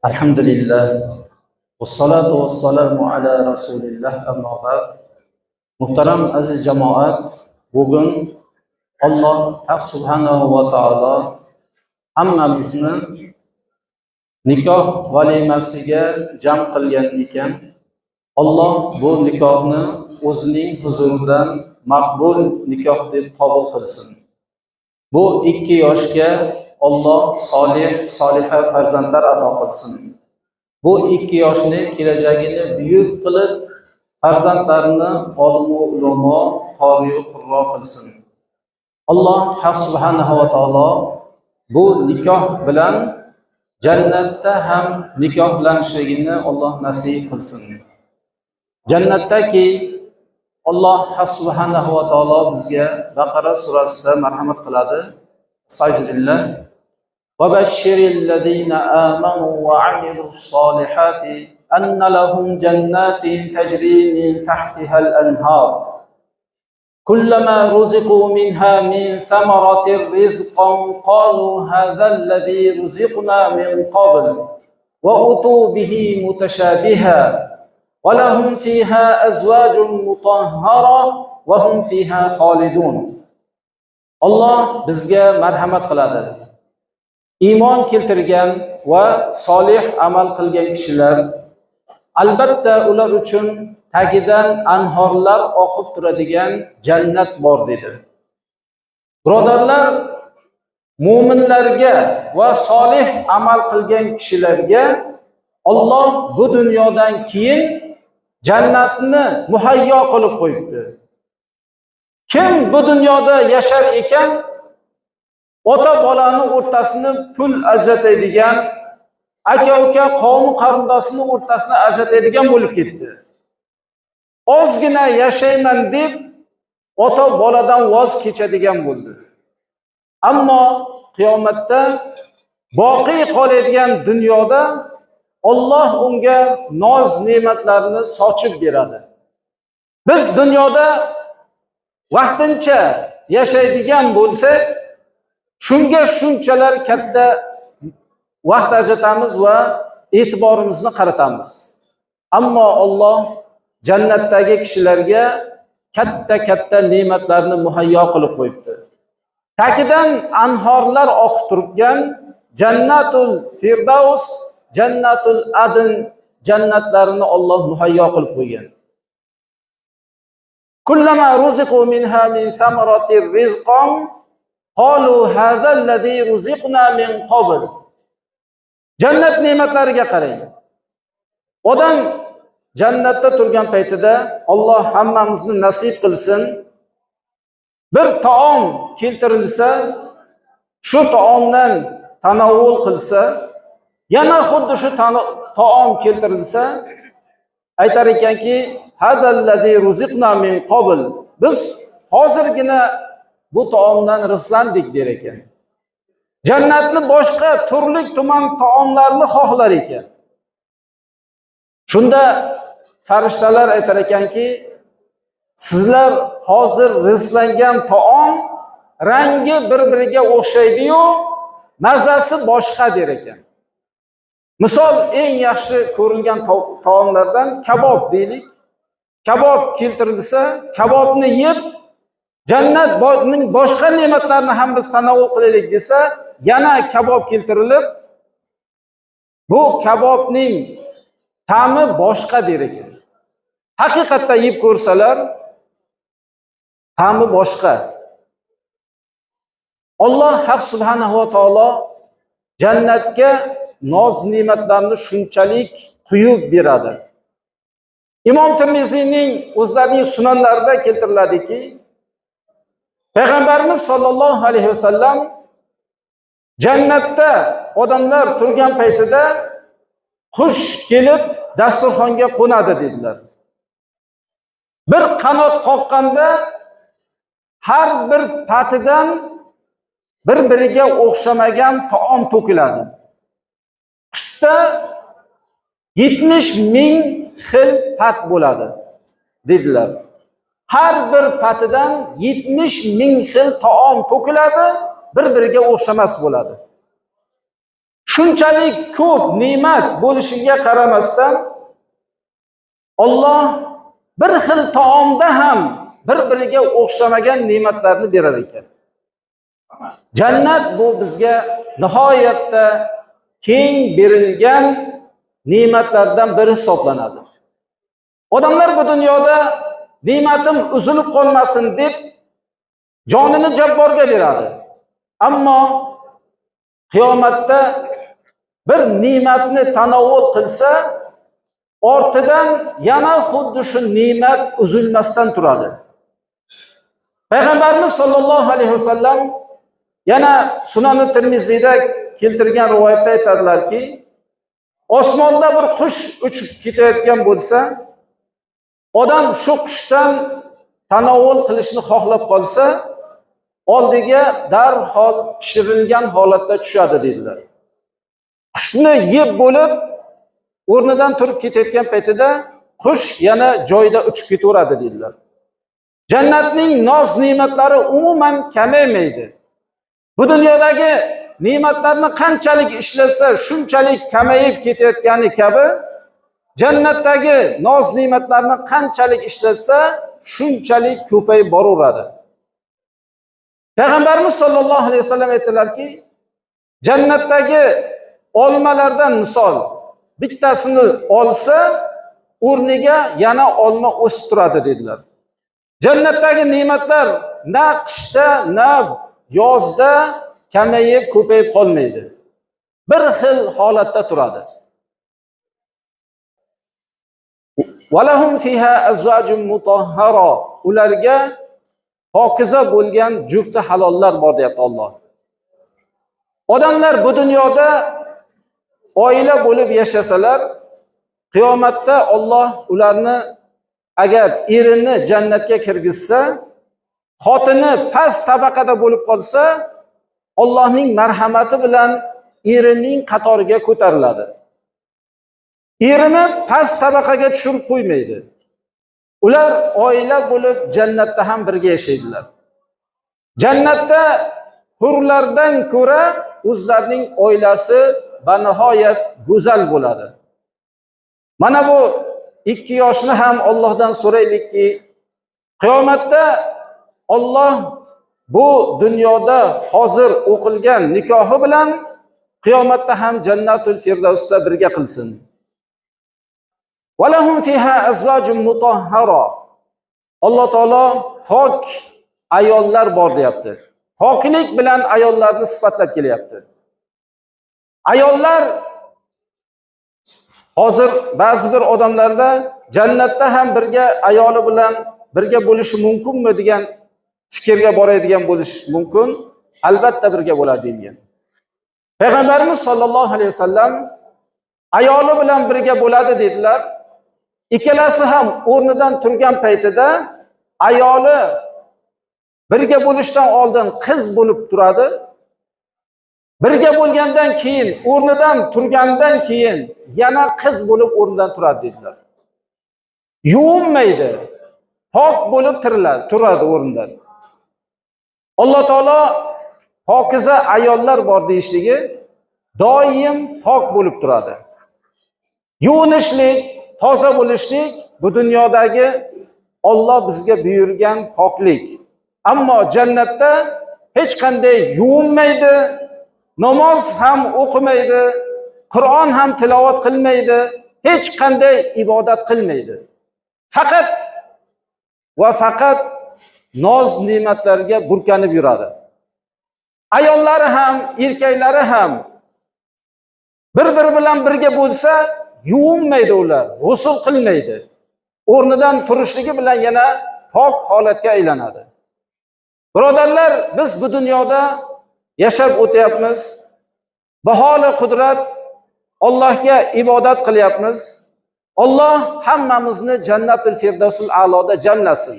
Alhamdulillah. Wassalatu wassalamu ala rasulillah amma ba'd. Muhtaram aziz jamoat, bugun Alloh subhanahu va taolo hammamizni nikoh valimasiga jam qilgan ekan. Alloh bu nikohni o'zining huzuridan maqbul nikoh deb qabul qilsin. Bu 2 yoshga Alloh soliha farzandlar ato qilsin. Bu 2 yoshni kelajagini buyuk qilib, farzandlarini olim ulamo, qori qurro qilsin. Alloh subhanahu va taolo bu nikoh bilan jannatda ham nikohlanishligini Alloh nasib qilsin. Jannatdaki Alloh subhanahu va taolo bizga Baqara surasida marhamat qiladi. Sajidillah. وَبَشِّرِ الَّذِينَ آمَنُوا وَعَمِلُوا الصَّالِحَاتِ أَنَّ لَهُمْ جَنَّاتٍ تَجْرِي مِنْ تَحْتِهَا الْأَنْهَارُ كُلَّمَا رُزِقُوا مِنْهَا مِنْ ثَمَرَةٍ رِزْقًا قَالُوا هَذَا الَّذِي رُزِقْنَا مِنْ قَبْلُ وَأُتُوا بِهِ مُتَشَابِهًا وَلَهُمْ فِيهَا أَزْوَاجٌ مُطَهَّرَةٌ وَهُمْ فِيهَا خَالِدُونَ. Alloh bizga marhamat qiladi. Iymon keltirgan va solih amal qilgan kishilar, albatta ular uchun tagidan anhorlar oqib turadigan jannat bor dedi. Birodarlar, mu'minlarga va solih amal qilgan kishilarga Alloh bu dunyodan keyin jannatni muhayyo qilib qo'yibdi. Kim bu dunyoda yashar ekan, ota bolani o'rtasini pul ajratadigan, aka-uka qavm qarindosini o'rtasini ajratadigan bo'lib ketdi. Ozgina yashayman deb ota boladan voz kechadigan bo'ldi. Ammo qiyomatda boqiy qoladigan dunyoda Alloh unga noz ne'matlarini sochib beradi. Biz dunyoda vaqtincha yashaydigan bo'lsak, shunga shunchalar katta vaqt ajratamiz va e'tiborimizni qaratamiz. Ammo Alloh jannatdagi kishilarga katta ne'matlarni muhayyo qilib qo'yibdi. Tagidan anhorlar oqib turgan Jannatul Firdaus, Jannatul Adn jannatlarini Alloh muhayyo qilib qo'ygan. Kullama ruziqu minha min thamaratir rizqan qalu hadha alladhi ruziqna min qabl. Jannat ne'matlariga qarang. Odam jannatda turgan paytida Alloh hammamizni nasib qilsin. Bir taom keltirilsa, shu taomdan tanovvul qilsa, yana xuddi shu taom keltirilsa, aytar ekanki, hadha alladhi ruziqna min qabl. Biz hozirgina bu taomdan rizqlandik der ekan. Jannatni boshqa turli tuman taomlarni xohlar ekan. Shunda farishtalar aytar ekanki, sizlar hozir rizqlangan taom rangi bir-biriga o'xshaydi-yu, mazasi boshqa der ekan. Misol eng yaxshi ko'rilgan taomlardan kabob deylik. Kabob keltirilsa, kabobni yeb jannatning boshqa ne'matlarini ham biz tanovvul qilaylik desa, yana kabob keltirilib, bu kabobning ta'mi boshqa der ekan. Haqiqatda yeb ko'rsalar, ta'mi boshqa. Alloh subhanahu va taolo jannatga noz ne'matlarni shunchalik quyib beradi. Imom Tirmiziyning o'zlarining sunanlarida keltiriladiki, Payg'ambarimiz sollallohu alayhi vasallam jannatda odamlar turgan paytida qush kelib dasturxonga qo'nadi dedilar. Bir qanot qoqqanda har bir patidan bir-biriga o'xshamagan taom to'kiladi. Qushda 70 ming xil pat bo'ladi dedilar. Har bir patidan 70 ming xil taom to'kiladi, bir-biriga o'xshamas bo'ladi. shunchalik ko'p ne'mat bo'lishiga qaramasdan Alloh bir xil taomda ham bir-biriga o'xshamagan ne'matlarni berar ekan. Jannat bu bizga nihoyatda keng berilgan ne'matlardan biri hisoblanadi. Odamlar bu dunyoda ne'matim uzilib qolmasin deb jonini jabborga beradi. Ammo qiyomatda bir ne'matni tanovul qilsa, ortidan yana xuddi shu ne'mat uzilmasdan turadi. Payg'ambarimiz sollallohu alayhi vasallam yana Sunan Tirmiziyda keltirgan rivoyatda aytadilarki, osmonda bir qush uchib ketayotgan bo'lsa, odam shu qushdan tanovul qilishni xohlab qolsa, oldiga darhol pishirilgan holatda tushadi dedilar. Qushni yeb bo'lib, o'rnidan turib ketayotgan paytida qush yana joyida uchib ketaveradi dedilar. Jannatning noz ne'matlari umuman kamaymaydi. Bu dunyodagi ne'matlarni qanchalik ishlasa, shunchalik kamayib ketayotgani kabi, jannatdagi noz ne'matlarni qanchalik ishlatsa, shunchalik ko'payib boraveradi. Payg'ambarimiz sollallohu alayhi vasallam aytdilarki, jannatdagi olmalardan misol bittasini olsa, o'rniga yana olma o'sib turadi dedilar. Jannatdagi ne'matlar na qishda, na yozda kamayib, ko'payib qolmaydi. Bir xil holatda turadi. Valahum fiha azwajun mutahhara. Ularga pokiza bo'lgan jufti halollar bor deyapti Alloh. Odamlar bu dunyoda oila bo'lib yashasalar, qiyomatda Alloh ularni agar erini jannatga kirgizsa, xotini past tabaqada bo'lib qolsa, Allohning marhamati bilan erining qatoriga ko'tariladi. Erini past tabaqaga tushirib qo'ymaydi. Ular oila bo'lib jannatda ham birga yashaydilar. Jannatda hurlardan ko'ra o'zlarining oilasi banihoyat go'zal bo'ladi. Mana bu ikki yoshni ham Allohdan so'raylikki, qiyomatda Alloh bu dunyoda hozir o'qilgan nikohi bilan qiyomatda ham Jannatul Firdavsda birga qilsin. Valahum fiha azwajun mutahhara. Alloh taolo pok ayollar bor deyapti. Poklik bilan ayollarni sifatlab kelyapti. Ayollar hozir ba'zi bir odamlarda jannatda ham birga ayoli bilan birga bo'lishi mumkinmi degan fikrga boradigan bo'lish mumkin. Albatta birga bo'ladi degan. Payg'ambarimiz sollallohu alayhi vasallam ayoli bilan birga bo'ladi dedilar. Ikkalasi ham o'rnidan turgan paytida ayoli birga bo'lishdan oldin qiz bo'lib turadi. Birga bo'lgandan keyin, o'rnidan turgandan keyin yana qiz bo'lib o'rnidan turadi dedilar. Yuvinmaydi. Pok bo'lib turadi o'rnidan. Alloh taolo pokiza ayollar bor deyishligi doim pok bo'lib turadi. Yuvinishlik, toza bo'lishlik bu dunyodagi Alloh bizga buyurgan poklik. Ammo jannatda hech qanday yuvinmaydi, namoz ham o'qimaydi, Qur'on ham tilovat qilmaydi, hech qanday ibodat qilmaydi. Faqat noz ne'matlarga burkanib yuradi. Ayollari ham, erkaklari ham bir-biri bilan birga bo'lsa, yuvinmaydi ular, g'usl qilmaydi. O'rnidan turishligi bilan yana pok holatga aylanadi. Birodarlar, biz bu dunyoda yashab o'tyapmiz. Baholi qudrat Allohga ibodat qilyapmiz. Alloh hammamizni Jannatul Firdavsul a'loda jamlasin.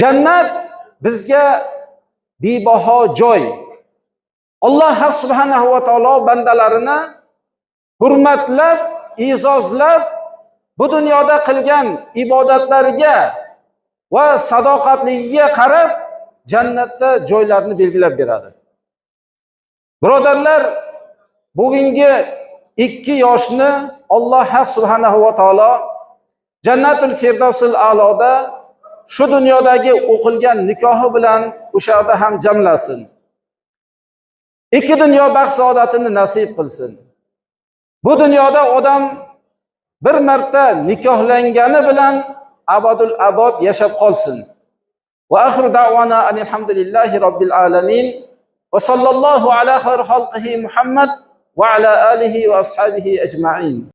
Jannat bizga bebaho joy. Alloh subhanahu va taolo bandalarini hurmatlab, e'zozlab, bu dunyoda qilgan ibodatlariga va sadoqatligiga qarab jannatda joylarni belgilab beradi. Birodarlar, bugungi 2 yoshni Alloh subhanahu va taolo Jannatul Firdavsil a'loda shu dunyodagi o'qilgan nikohi bilan o'sha yerda ham jamlasin. 2 dunyo baxt saodatini nasib qilsin. Bu dunyoda odam bir marta nikohlangani bilan abadul abad yashab qolsin. Va axiru da'wana alhamdulillahi robbil alamin va sallallohu ala xayri xalqihi Muhammad va ala alihi va ashabihi ajma'in.